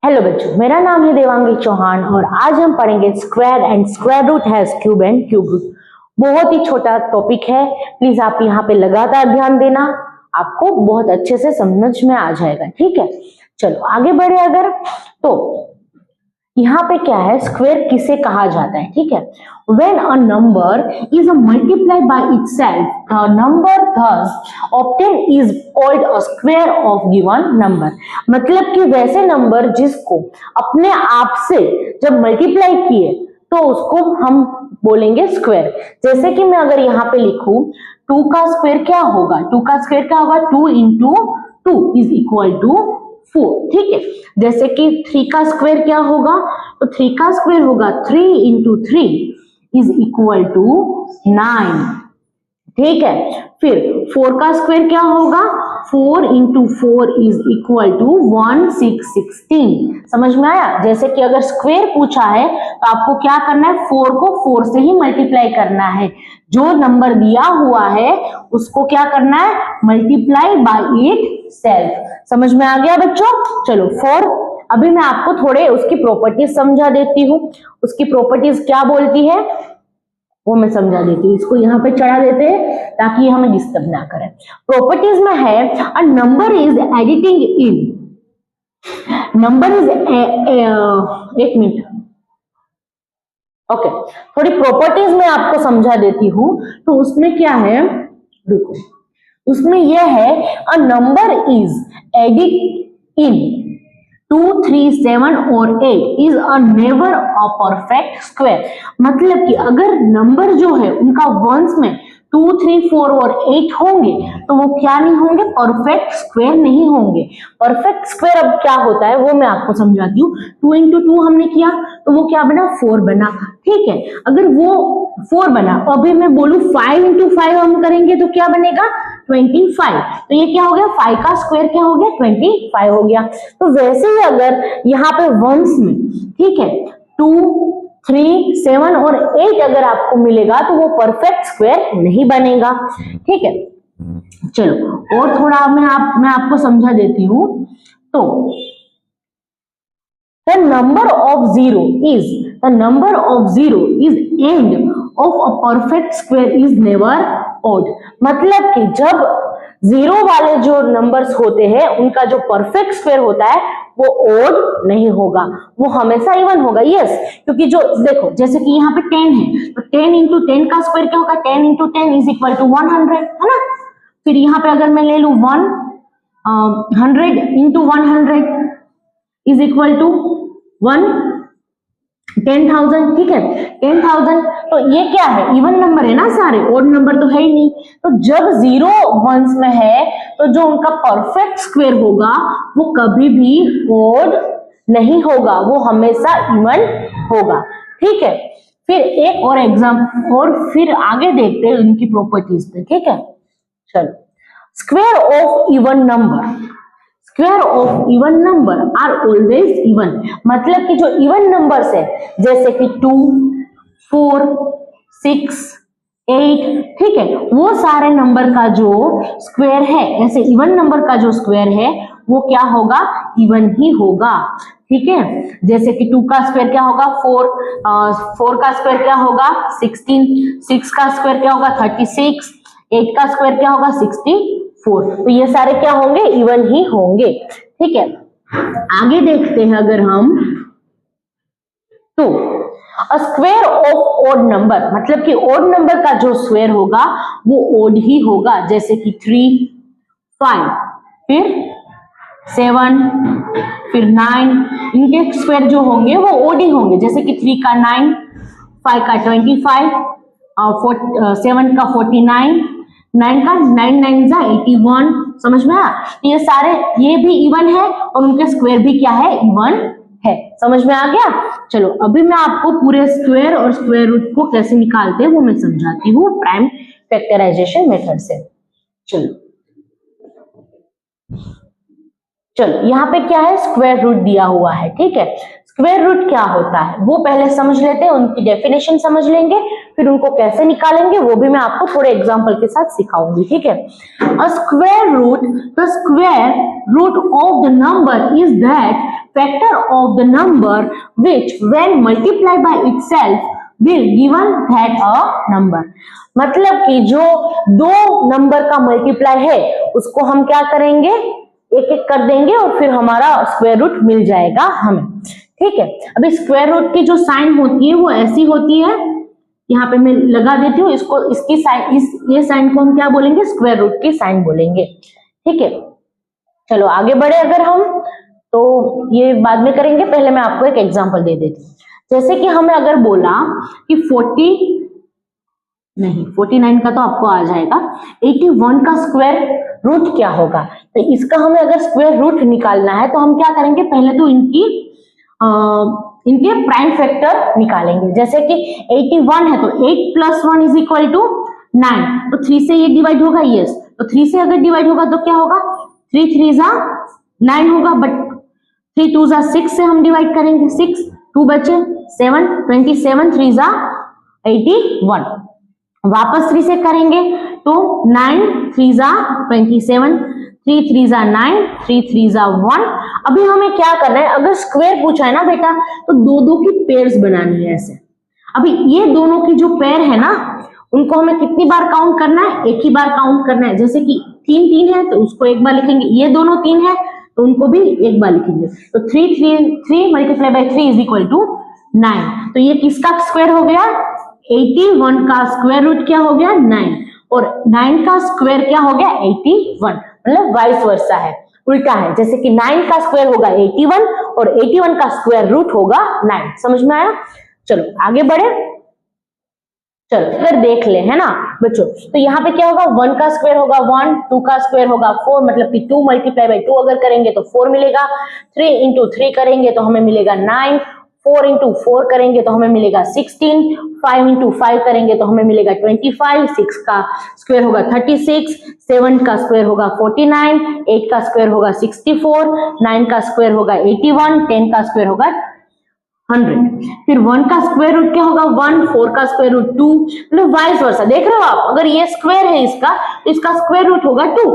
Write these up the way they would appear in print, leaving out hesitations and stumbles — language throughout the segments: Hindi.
हेलो बच्चों, मेरा नाम है देवांगी चौहान और आज हम पढ़ेंगे square and square root has cube and cube root. बहुत ही छोटा टॉपिक है, प्लीज आप यहाँ पे लगातार ध्यान देना, आपको बहुत अच्छे से समझ में आ जाएगा। ठीक है, चलो आगे बढ़े। अगर तो यहाँ पे क्या है, स्क्वायर किसे कहा जाता है? ठीक है, when a number is multiplied by itself, the number thus obtained is called a square of given number। मतलब कि वैसे नंबर जिसको अपने आप से जब मल्टीप्लाई किए तो उसको हम बोलेंगे स्क्वायर। जैसे कि मैं अगर यहाँ पे लिखूं 2 का स्क्वायर क्या होगा, 2 का स्क्वायर क्या होगा, 2 इंटू 2 इज इक्वल टू 4। ठीक है, जैसे कि 3 का स्क्वायर क्या होगा, तो 3 का स्क्वायर होगा 3 इंटू 3 इज इक्वल टू 9। ठीक है, फिर 4 का स्क्वायर क्या होगा, 4 इंटू 4 इज इक्वल टू 1616। समझ में आया? जैसे कि अगर स्क्वायर पूछा है तो आपको क्या करना है, 4 को 4 से ही मल्टीप्लाई करना है। जो नंबर दिया हुआ है उसको क्या करना है, मल्टीप्लाई बाय इट सेल्फ। समझ में आ गया बच्चों? चलो 4, अभी मैं आपको थोड़े उसकी प्रॉपर्टीज समझा देती हूँ। उसकी प्रॉपर्टीज क्या बोलती है वो मैं समझा देती हूँ। इसको यहाँ पे चढ़ा देते हैं ताकि हमें डिस्टर्ब ना करें। प्रॉपर्टीज में है, a number is editing in, number is एक मिनट, ओके, थोड़ी प्रॉपर्टीज में आपको समझा देती हूँ। तो उसमें क्या है, देखो उसमें यह है, अ नंबर इज एडिट इन 2, 3, 7 और 8 is a never a perfect square. मतलब कि अगर नंबर जो है उनका वंस में 2, 3, 4 और 8 होंगे तो वो क्या नहीं होंगे, परफेक्ट स्क्वायर नहीं होंगे। परफेक्ट स्क्वायर अब क्या होता है वो मैं आपको समझाती हूँ। 2 इंटू 2 हमने किया तो वो क्या बना, 4 बना। ठीक है, अगर वो 4 बना, अभी मैं बोलूं 5 इंटू 5 हम करेंगे तो क्या बनेगा, 25। तो ये क्या हो गया, 5 का स्क्वायर क्या हो गया, 25 हो गया। तो वैसे ही अगर यहाँ पे वंस में, ठीक है, 2, 3, 7 और 8 अगर आपको मिलेगा तो वो परफेक्ट स्क्वायर नहीं बनेगा। ठीक है, चलो और थोड़ा मैं आपको समझा देती हूँ। तो the number of 0 is end of a perfect square is never odd। मतलब कि जब जीरो वाले जो नंबर्स होते हैं उनका जो परफेक्ट स्क्वायर होता है वो ओड नहीं होगा, वो हमेशा इवन होगा। यस, क्योंकि जो देखो जैसे कि यहाँ पे 10 है तो 10 इंटू 10 का स्क्वायर क्या होगा, 10 इंटू 10 इज इक्वल टू 100, है ना। फिर यहाँ पे अगर मैं ले लू 100 इंटू 100 इज इक्वल टू 10,000। ठीक है, 10,000, तो ये क्या है, इवन नंबर है ना सारे, ओड नंबर तो है ही नहीं। तो जब जीरो वंस में है तो जो उनका परफेक्ट स्क्वायर होगा वो कभी भी ओड नहीं होगा, वो हमेशा इवन होगा। ठीक है, फिर एक और एग्जाम्पल और फिर आगे देखते हैं इनकी प्रॉपर्टीज पे। ठीक है, चलो, square of even number, square of even number are always even. मतलब कि जो इवन नंबर्स है जैसे कि 2, 4, 6, 8, ठीक है, वो सारे नंबर का जो स्क्वायर है, ऐसे इवन नंबर का जो स्क्वायर है वो क्या होगा, इवन ही होगा। ठीक है, जैसे कि 2 का स्क्वायर क्या होगा, 4 का स्क्वायर क्या होगा, 16, 6 का स्क्वायर क्या होगा, 36, 8 का स्क्वायर क्या होगा, 64। तो ये सारे क्या होंगे, इवन ही होंगे। ठीक है, आगे देखते हैं अगर हम, तो a square of odd number, मतलब कि ओड नंबर का जो स्क्वायर होगा वो ओड ही होगा। जैसे कि 3, 5, फिर 7, फिर 9, इनके स्क्वायर जो होंगे वो ओड ही होंगे। जैसे कि 3 का 9, 5 का 25, 7 का 49, 9 का 9 9 जा 81। समझ में आया? ये सारे ये भी इवन है और उनके स्क्वायर भी क्या है, इवन है। समझ में आ गया? चलो अभी मैं आपको पूरे स्क्वायर और स्क्वायर रूट को कैसे निकालते हैं वो मैं समझाती हूँ प्राइम फैक्टराइजेशन मेथड से। चलो यहाँ पे क्या है, स्क्वायर रूट दिया हुआ है। ठीक है, स्क्वायर रूट क्या होता है वो पहले समझ लेते हैं, उनकी डेफिनेशन समझ लेंगे, फिर उनको कैसे निकालेंगे वो भी मैं आपको थोड़े एग्जांपल के साथ सिखाऊंगी, ठीक है। A square root, the square root of the number is that factor of the number which when multiplied by itself will given that a number। मतलब कि जो दो नंबर का मल्टीप्लाई है उसको हम क्या करेंगे, एक एक कर देंगे और फिर हमारा स्क्वायर रूट मिल जाएगा हमें, ठीक है। अभी स्क्वायर रूट की जो साइन होती है वो ऐसी होती है, यहाँ पे मैं लगा देती हूँ इसको, इसकी साइन, ये साइन को हम क्या बोलेंगे, स्क्वायर रूट की साइन बोलेंगे, ठीक है। चलो आगे बढ़े अगर हम, तो ये बाद में करेंगे, पहले मैं आपको एक एग्जांपल दे देती हूँ। जैसे कि हमें अगर बोला कि 49 का तो आपको आ जाएगा, 81 का स्क्वायर रूट क्या होगा, तो इसका हमें अगर स्क्वायर रूट निकालना है तो हम क्या करेंगे, पहले तो इनके प्राइम फैक्टर निकालेंगे। जैसे कि 81 है तो 8 + 1 = 9, तो 3 से ये डिवाइड होगा, यस, तो 3 से अगर डिवाइड होगा तो क्या होगा, 3 3 9 होगा, बट 3 2 6 से हम डिवाइड करेंगे, 6 2 बचे 7, 27 3 81, वापस 3 से करेंगे तो 9 3 27, 3 3 9, 3 3 1। अभी हमें क्या करना है, अगर स्क्वायर पूछा है ना बेटा तो दो दो की पेयर्स बनानी है ऐसे। अभी ये दोनों की जो पेयर है ना उनको हमें कितनी बार काउंट करना है, एक ही बार काउंट करना है। जैसे कि 3 3 है तो उसको एक बार लिखेंगे, ये दोनों 3 है तो उनको भी एक बार लिखेंगे, तो 3 × 3 = 9। तो ये किसका स्क्वायर हो गया, 81 का स्क्वायर रूट क्या हो गया, 9, और 9 का स्क्वायर क्या हो गया, 81, मतलब वाइस वर्सा है, उल्टा है। जैसे कि 9 का स्क्वायर होगा 81 और 81 का स्क्वायर रूट होगा 9। समझ में आया? चलो आगे बढ़े, चलो अगर देख ले, है ना बच्चों, तो यहाँ पे क्या होगा, 1 का स्क्वायर होगा 1, 2 का स्क्वायर होगा 4, मतलब कि 2 × 2 अगर करेंगे तो 4 मिलेगा, 3 × 3 करेंगे तो हमें मिलेगा 9, 4 × 4 करेंगे तो हमें मिलेगा 16, 5 × 5 करेंगे तो हमें मिलेगा 25, 6 का स्क्वायर होगा 36, 7 का स्क्वायर होगा 49, 8 का स्क्वायर होगा 64, 9 का स्क्वायर होगा 81, 10 का स्क्वायर होगा 100। फिर 1 का स्क्वायर रूट क्या होगा 1, 4 का स्क्वायर रूट 2, मतलब वाइस वर्सा। देख रहे हो आप, अगर ये स्क्वायर है इसका तो इसका स्क्वायर रूट होगा 2।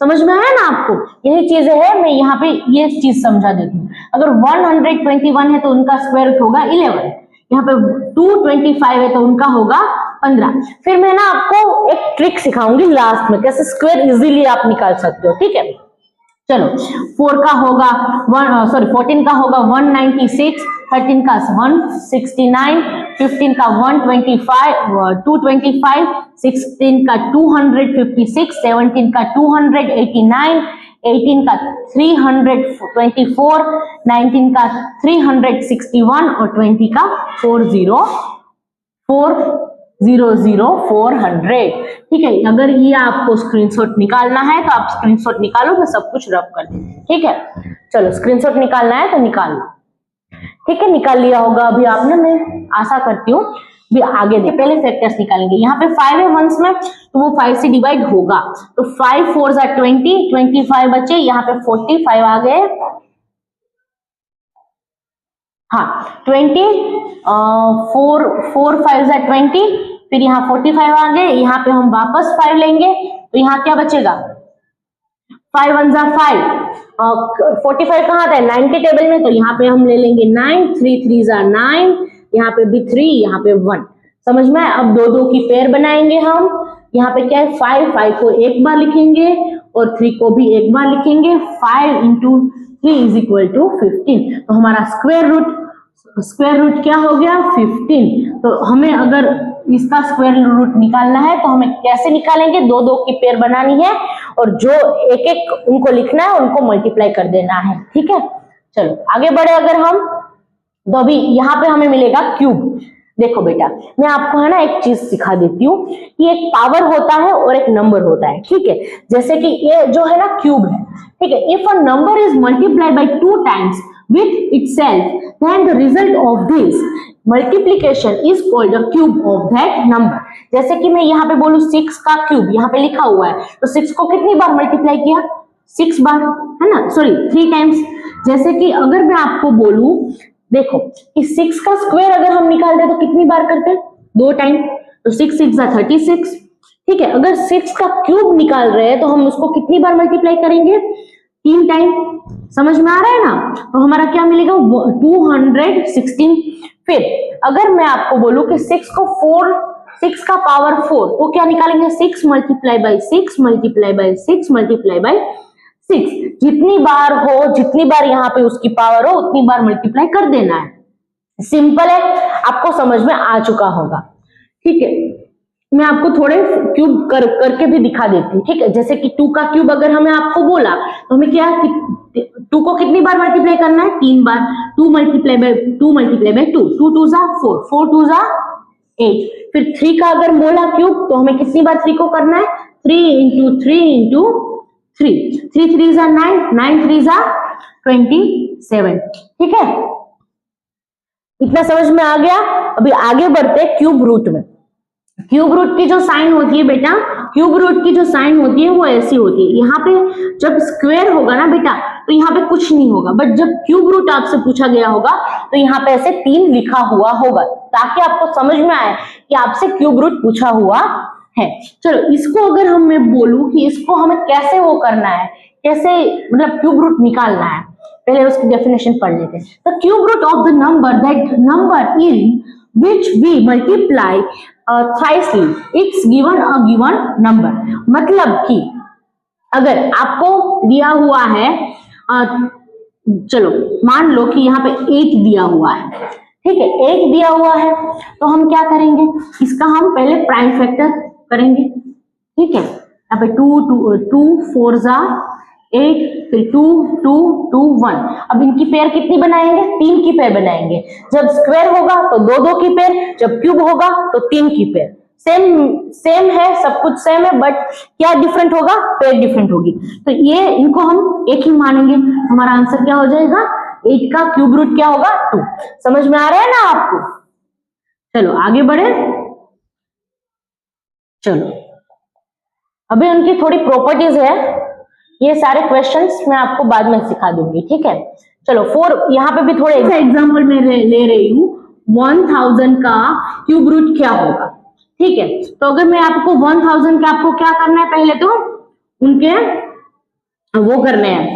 समझ में आया ना आपको? यही चीजें है, मैं यहाँ पे ये चीज समझा देती हूँ। अगर 121 है तो उनका स्क्वायर रूट होगा 11, यहाँ पे 225 है तो उनका होगा 15। फिर मैं ना आपको एक ट्रिक सिखाऊंगी लास्ट में, कैसे स्क्वायर इजीली आप निकाल सकते हो, ठीक है। चलो 14 का होगा 196, 13 का 169, 15 का 225, 16 का 256, 17 का 289, 18 का 324, 19 का 361 और 20 का 400, ठीक है। अगर ये आपको स्क्रीनशॉट निकालना है तो आप स्क्रीनशॉट निकालो, मैं सब कुछ रब कर दूंगी, ठीक है। चलो स्क्रीनशॉट निकालना है तो निकाल लो, ठीक है, निकाल लिया होगा अभी आपने, मैं आशा करती हूँ। भी आगे दे, पहले फैक्टर्स निकालेंगे। यहाँ पे 5 है वंस में तो वो 5 से डिवाइड होगा, तो 5 4 20, 25 बचे, यहाँ पे 45 आ गए, हाँ 20, 4 5 20, फिर यहाँ 45 आ गए, यहाँ पे हम वापस 5 लेंगे तो यहाँ क्या बचेगा, 5 1 5, 45 कहाँ आता है 9 के टेबल में, तो यहाँ पे हम ले लेंगे 9, 3 3 9, यहाँ पे भी 3, यहाँ पे 1। समझ में? अब दो दो की पेयर बनाएंगे हम। यहाँ पे क्या है 5 को एक बार लिखेंगे और 3 को भी एक बार लिखेंगे, 5 × 3 = 15। तो हमारा स्क्वायर रूट क्या हो गया 15। तो हमें अगर इसका स्क्वायर रूट निकालना है तो हमें कैसे निकालेंगे, दो दो की पेयर बनानी है और जो एक एक उनको लिखना है उनको मल्टीप्लाई कर देना है, ठीक है। चलो आगे बढ़े अगर हम, तो अभी यहाँ पे हमें मिलेगा क्यूब। देखो बेटा, मैं आपको है ना एक चीज सिखा देती हूँ कि एक पावर होता है और एक नंबर होता है, ठीक है। जैसे कि ये जो है ना क्यूब है, ठीक है। If a number is multiplied by 2 times with itself, then the result of this multiplication is called the cube of that number। जैसे कि मैं यहाँ पे बोलूँ 6 का क्यूब, यहाँ पे लिखा हुआ है, तो 6 को कितनी बार मल्टीप्लाई किया, 6 बार, है ना, सॉरी 3 times। जैसे कि अगर मैं आपको बोलूँ देखो कि 6 का स्क्वायर अगर हम निकालते तो कितनी बार करते हैं, 2 टाइम, तो 6 6 36। ठीक है, अगर 6 का क्यूब निकाल रहे हैं तो हम उसको कितनी बार मल्टीप्लाई करेंगे, 3 टाइम। समझ में आ रहा है ना, तो हमारा क्या मिलेगा, 216। फिर अगर मैं आपको बोलूं कि 6 का पावर 4, तो क्या निकालेंगे, 6 multiply by 6 multiply by 6 multiply by 6। जितनी बार हो, जितनी बार यहाँ पे उसकी पावर हो उतनी बार मल्टीप्लाई कर देना है। सिंपल है, आपको समझ में आ चुका होगा। ठीक है, मैं आपको थोड़े क्यूब करके भी दिखा देती हूँ। ठीक है, जैसे कि 2 का क्यूब अगर हमें आपको बोला तो हमें क्या, 2 को कितनी बार मल्टीप्लाई करना है, 3 बार। 2 मल्टीप्लाई बाय 2 मल्टीप्लाई बाय 2, 2 2 जा 4, 4 2 जा 8। फिर 3 का अगर बोला क्यूब तो हमें कितनी बार 3 को करना है, 3 इंटू 3 इंटू 3, 3 3 जा 9, 9 3 जा 27। ठीक है, इतना समझ में आ गया। अभी आगे बढ़ते क्यूब रूट में। क्यूब रूट की जो साइन होती है बेटा, क्यूब रूट की जो साइन होती है वो ऐसी होती है। यहाँ पे जब स्क्वायर होगा ना बेटा तो यहाँ पे कुछ नहीं होगा, बट जब क्यूब रूट आपसे पूछा गया होगा तो यहाँ पे ऐसे 3 लिखा हुआ होगा, ताकि आपको समझ में आए कि आपसे क्यूब रूट पूछा हुआ है। चलो, इसको अगर हम मैं बोलूं कि इसको हमें कैसे वो करना है, कैसे मतलब क्यूब रूट निकालना है, पहले उसकी डेफिनेशन पढ़ लेते हैं। The cube root of the number that number in which we multiply thrice it's given a given number। मतलब कि अगर आपको दिया हुआ है, चलो मान लो कि यहाँ पे 8 दिया हुआ है। ठीक है, 8 दिया हुआ है तो हम क्या करेंगे, इसका हम पहले प्राइम फैक्टर करेंगे। ठीक है, यहाँ पे 2 4 जा 8, फिर 2 2 2 1। अब इनकी पेयर कितनी बनाएंगे, 3 की पेयर बनाएंगे। जब स्क्वायर होगा तो 2 2 की पेयर, जब क्यूब होगा तो 3 की पेयर। सेम है, सब कुछ सेम है, बट क्या डिफरेंट होगा, पेयर डिफरेंट होगी। तो ये इनको हम एक ही मानेंगे। हमारा आंसर क्या हो जाएगा, 8 का क्यूब रूट क्या होगा, 2। समझ में आ रहा है ना आपको। चलो आगे बढ़े। चलो अभी उनकी थोड़ी प्रॉपर्टीज है, ये सारे क्वेश्चंस मैं आपको बाद में सिखा दूंगी। ठीक है, चलो 4 यहाँ पे भी थोड़े एग्जाम्पल में ले रही हूँ। 1000 का क्यूब रूट क्या होगा। ठीक है, तो अगर मैं आपको 1000 का आपको क्या करना है, पहले तो उनके वो करने हैं,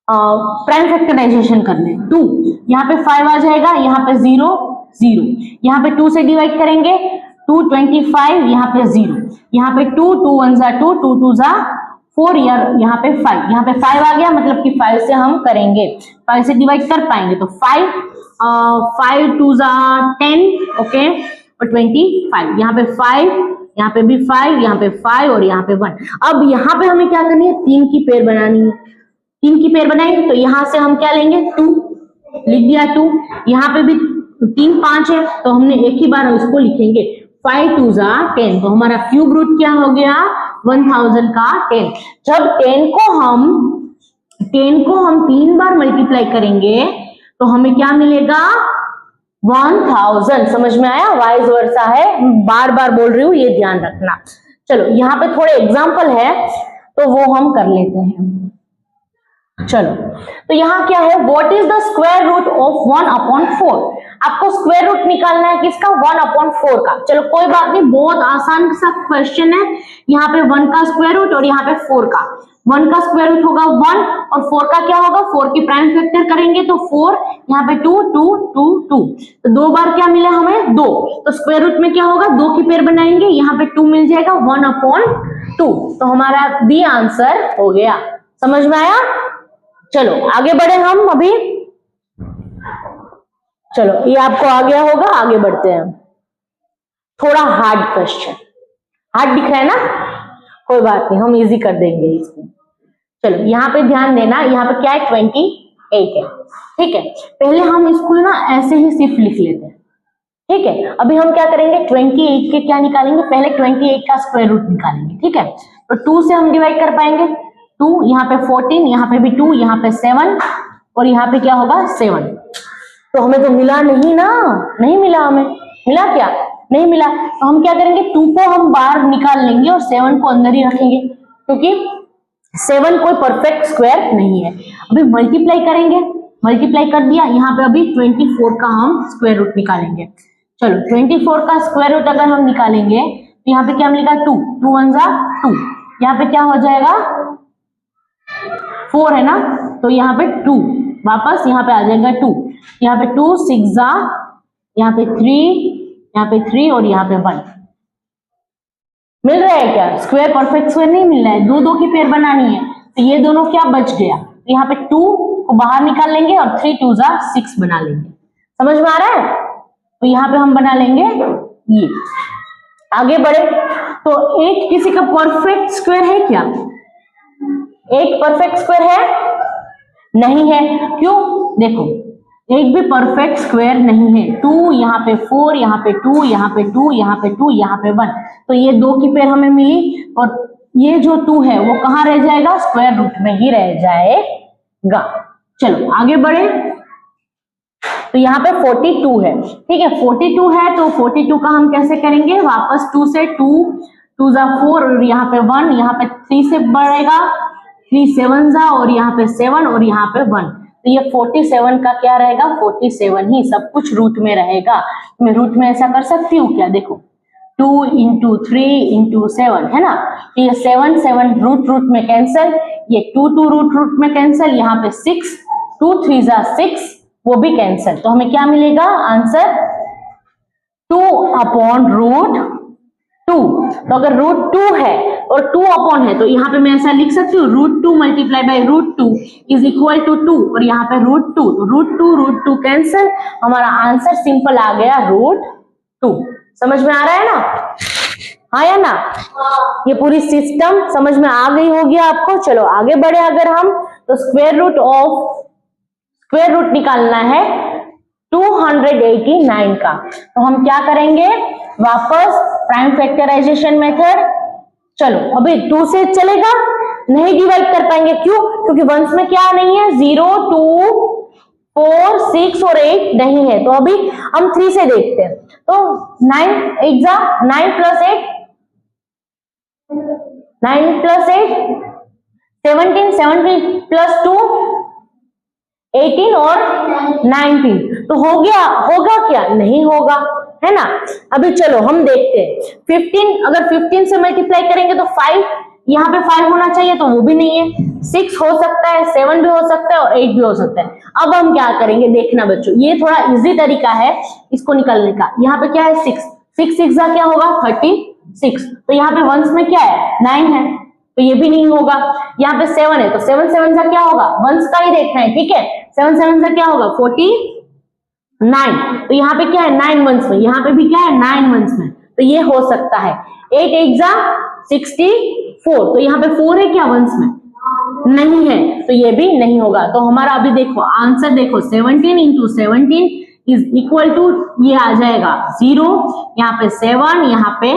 प्राइम फैक्टराइजेशन करने हैं। 2 यहाँ पे 5 आ जाएगा, यहाँ पे 0 0, यहाँ पे 2 से डिवाइड करेंगे 2 25, यहाँ पे 0, यहाँ पे 2 2 1 जा 2, 2 2 जा 4, यहाँ पे 5, यहाँ पे 5 आ गया, मतलब कि 5 से हम करेंगे, 5 से डिवाइड कर पाएंगे तो 5 2 जा 10, ओके, और 25, यहाँ पे 5, यहाँ पे भी 5, यहाँ पे 5 और यहाँ पे 1। अब यहाँ पे हमें क्या करनी है, 3 की पेयर बनानी है। 3 की पेयर बनाएंगे तो यहाँ से हम क्या लेंगे, 2 लिख दिया 2, यहाँ पे भी 3 5 है तो हमने एक ही बार इसको लिखेंगे, 5 2 जा 10। तो हमारा क्यूब रूट क्या हो गया, 1000 का 10। जब 10 को हम 3 बार मल्टीप्लाई करेंगे तो हमें क्या मिलेगा, 1000। समझ में आया, वाइस वर्सा है, बार बार बोल रही हूँ, ये ध्यान रखना। चलो यहाँ पे थोड़े एग्जाम्पल है तो वो हम कर लेते हैं। चलो, तो यहाँ क्या है, what is the square root of 1/4। आपको स्क्वायर रूट निकालना है किसका, 1/4 का। चलो कोई बात नहीं, बहुत आसान सा क्वेश्चन है। यहाँ पे 1 का स्क्वायर रूट और यहाँ पे 4 का। 1 का स्क्वायर रूट होगा 1 और 4 का क्या होगा, 4 की प्राइम फैक्टर करेंगे तो 4, यहाँ पे 2 2 2 2, तो 2 बार क्या मिला हमें, 2। तो स्क्वायर रूट में क्या होगा, 2 की पेयर बनाएंगे, यहाँ पे 2 मिल जाएगा, 1/2। तो हमारा बी आंसर हो गया। समझ में आया। चलो आगे बढ़े हम अभी। चलो ये आपको आ गया होगा, आगे बढ़ते हैं। थोड़ा हार्ड क्वेश्चन, हार्ड दिख रहा है ना, कोई बात नहीं, हम इजी कर देंगे इसको। चलो यहाँ पे ध्यान देना, यहाँ पे क्या है, 28 है। ठीक है, पहले हम इसको ना ऐसे ही सिर्फ लिख लेते हैं। ठीक है, अभी हम क्या करेंगे, 28 के क्या निकालेंगे, पहले 28 का स्क्वायर रूट निकालेंगे। ठीक है, तो 2 से हम डिवाइड कर पाएंगे, 2, यहाँ पे 14, यहाँ पे भी 2, यहाँ पे 7 और यहाँ पे क्या होगा 7। तो हमें तो मिला नहीं ना, नहीं मिला, हमें मिला क्या, नहीं मिला। तो हम क्या करेंगे, 2 को हम बाहर निकाल लेंगे और 7 को अंदर ही रखेंगे, क्योंकि 7 कोई परफेक्ट स्क्वायर नहीं है। अभी मल्टीप्लाई करेंगे, मल्टीप्लाई कर दिया। यहाँ पे अभी 24 का हम स्क्वायर रूट निकालेंगे। चलो 24 का स्क्वायर रूट अगर हम निकालेंगे तो यहाँ पे क्या मिलेगा 2, 2 1 जा 2, यहाँ पे क्या हो जाएगा 4 है ना, तो यहाँ पे 2 वापस यहाँ पे आ जाएगा 2, यहाँ पे 2 6 जा, यहाँ पे 3, यहाँ पे 3 और यहाँ पे 1 मिल रहा है क्या? स्क्वायर परफेक्ट स्क्वायर नहीं मिल रहा है, दो दो की पेयर बनानी है, तो ये दोनों क्या बच गया, यहाँ पे 2 को बाहर निकाल लेंगे और 3 2 जा 6 बना लेंगे। समझ में आ रहा है? तो यहाँ पे हम बना लेंगे ये। आगे बढ़े तो 8 किसी का परफेक्ट स्क्वायर है क्या? 8 परफेक्ट स्क्वायर है? नहीं है। क्यों? देखो 8 भी परफेक्ट स्क्वायर नहीं है। 2 यहाँ पे 4, यहाँ पे 2, यहाँ पे 2, यहाँ पे 2, यहाँ पे 1, तो ये 2 की पेयर हमें मिली और ये जो 2 है वो कहाँ रह जाएगा? स्क्वायर रूट में ही रह जाएगा। चलो आगे बढ़े तो यहाँ पे 42 है, ठीक है 42 है, तो 42 का हम कैसे करेंगे? वापस 2 से 2 2 जा 4 और यहाँ पे 1, यहाँ पे 3 से बढ़ेगा, 3 7 जा और यहाँ पे 7 और यहाँ पे 1, तो ये 47 का क्या रहेगा? 47 ही सब कुछ रूट में रहेगा। मैं रूट में ऐसा कर सकती हूँ क्या? देखो 2 into 3 into 7 है ना, तो ये 7 7 रूट रूट में कैंसिल, ये 2 2 रूट में कैंसिल, यहाँ पे 6 2 3 जा 6 वो भी कैंसिल, तो हमें क्या मिलेगा आंसर? 2 upon root 2। तो अगर रूट 2 है और 2 अपॉन है तो यहाँ पे मैं ऐसा लिख सकती हूँ root 2 multiply by root 2 is equal to 2 और यहाँ पे रूट 2, तो रूट 2 कैंसिल, हमारा आंसर सिंपल आ गया रूट 2। समझ में आ रहा है ना? हाँ या ना? ये पूरी सिस्टम समझ में आ गई होगी आपको। चलो आगे बढ़े अगर हम तो स्क्वायर रूट निकालना है 289 का, तो हम क्या करेंगे? वापस प्राइम फैक्टराइजेशन मेथड। चलो अभी 2 से चलेगा नहीं, डिवाइड कर पाएंगे। क्यों? क्योंकि वंस में क्या नहीं है? 0 2 4 6 और 8 नहीं है, तो अभी हम 3 से देखते हैं। तो 9 8 जा 9 प्लस 8 9 प्लस 8 17 17 प्लस 2 18 और 19, तो हो गया? होगा क्या? नहीं होगा, है ना। अभी चलो हम देखते हैं 15, अगर 15 से मल्टीप्लाई करेंगे तो 5, यहाँ पे 5 होना चाहिए तो वो भी नहीं है, 6 हो सकता है, 7 भी हो सकता है और 8 भी हो सकता है। अब हम क्या करेंगे देखना बच्चों, ये थोड़ा इजी तरीका है इसको निकालने का। यहाँ पे क्या है 6 6 6 का क्या होगा 36, तो यहाँ पे वंस में क्या है 9 है, तो ये भी नहीं होगा। यहाँ पे 7 है तो 7 7 का क्या होगा? वंस का ही देखना है, ठीक है 7 7 का क्या होगा 49, तो यहाँ पे क्या है 9 वंस में, यहाँ पे भी क्या है 9 वंस में, तो ये हो सकता है। 8 8 जा 64, तो यहाँ पे 4 है क्या वंस में? नहीं है, तो ये भी नहीं होगा। तो हमारा अभी देखो आंसर देखो 17 into 17 इज इक्वल टू ये आ जाएगा 0, यहाँ पे 7, यहाँ पे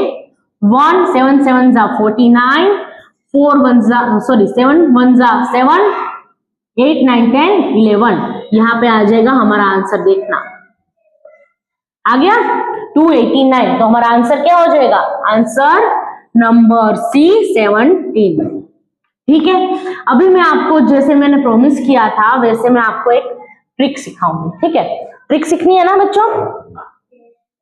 1, 7 7 जा 49, 4 1 जा 7 1 जा 7, 8 9 10 11, यहाँ पे आ जाएगा हमारा आंसर। देखना आ गया 289, तो हमारा आंसर क्या हो जाएगा? Answer number C 17। ठीक है, अभी मैं आपको जैसे मैंने प्रॉमिस किया था वैसे मैं आपको एक ट्रिक सिखाऊंगी। ठीक है, ट्रिक सीखनी है ना बच्चों?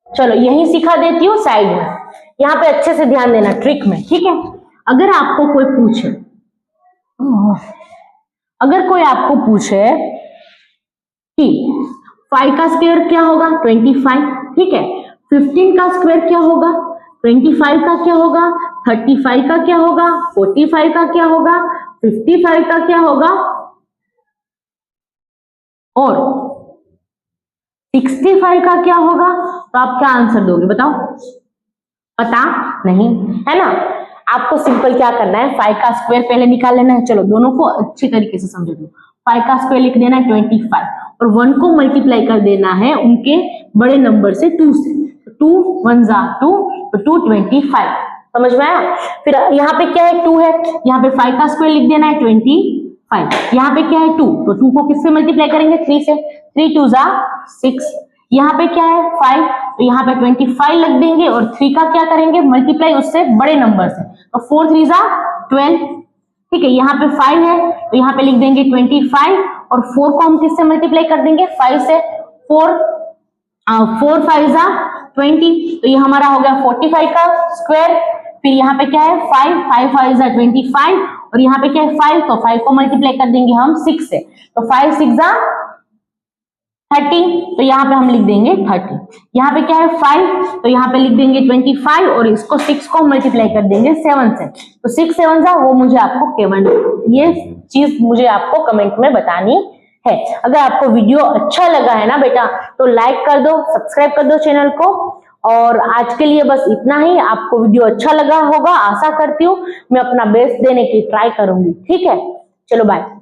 चलो यही सिखा देती हूँ साइड में, यहाँ पे अच्छे से ध्यान देना ट्रिक में। ठीक है, अगर आपको कोई पूछे कि 5 का स्क्वायर क्या होगा 25, ठीक है 15 का स्क्वायर क्या होगा 25 का क्या होगा, 35 का क्या होगा, 45 का क्या होगा, 55 का क्या होगा और 65 का क्या होगा, तो आप क्या आंसर दोगे बताओ? पता नहीं है ना। आपको सिंपल क्या करना है, 5 का स्क्वायर पहले निकाल लेना है। चलो दोनों को अच्छी तरीके से समझो। 5 का स्क्वायर लिख देना है 25 और 1 को मल्टीप्लाई कर देना है उनके बड़े नंबर से 2 से, 2 1 जा 2, तो 225। समझ में आया? फिर यहाँ पे क्या है 2 है, यहाँ पे 5 का स्क्वायर लिख देना है 25, यहाँ पे क्या है 2, तो 2 को किससे मल्टीप्लाई करेंगे 3 से, 3 2 जा 6, यहाँ पे क्या है 5, तो यहाँ पे 25 लग देंगे और 3 का क्या करेंगे मल्टीप्लाई उससे बड़े नंबर से, तो 4 3 जा 12। ठीक है, यहाँ पे 5 है तो यहाँ पे लिख देंगे 25 और 4 को हम किससे मल्टीप्लाई कर देंगे, 5 से। 4 5 जा 20, तो ये हमारा हो गया 45 का स्क्वायर। फिर यहाँ पे क्या है 5 5 जा 25, और यहाँ पे क्या है 5, तो 5 को मल्टीप्लाई कर देंगे हम 6 से, तो 5 6 जा 30, तो यहाँ पे हम लिख देंगे 30। यहाँ पे क्या है 5, तो यहाँ पे लिख देंगे 25, और इसको 6 को मल्टीप्लाई कर देंगे 7 से, तो 6 7 जा, वो मुझे आपको केवल ये चीज मुझे आपको कमेंट में बतानी है। अगर आपको वीडियो अच्छा लगा है ना बेटा, तो लाइक कर दो, सब्सक्राइब कर दो चैनल को। और आज के लिए बस इतना ही। आपको वीडियो अच्छा लगा होगा, आशा करती हूँ। मैं अपना बेस्ट देने की ट्राई करूंगी। ठीक है, चलो बाय।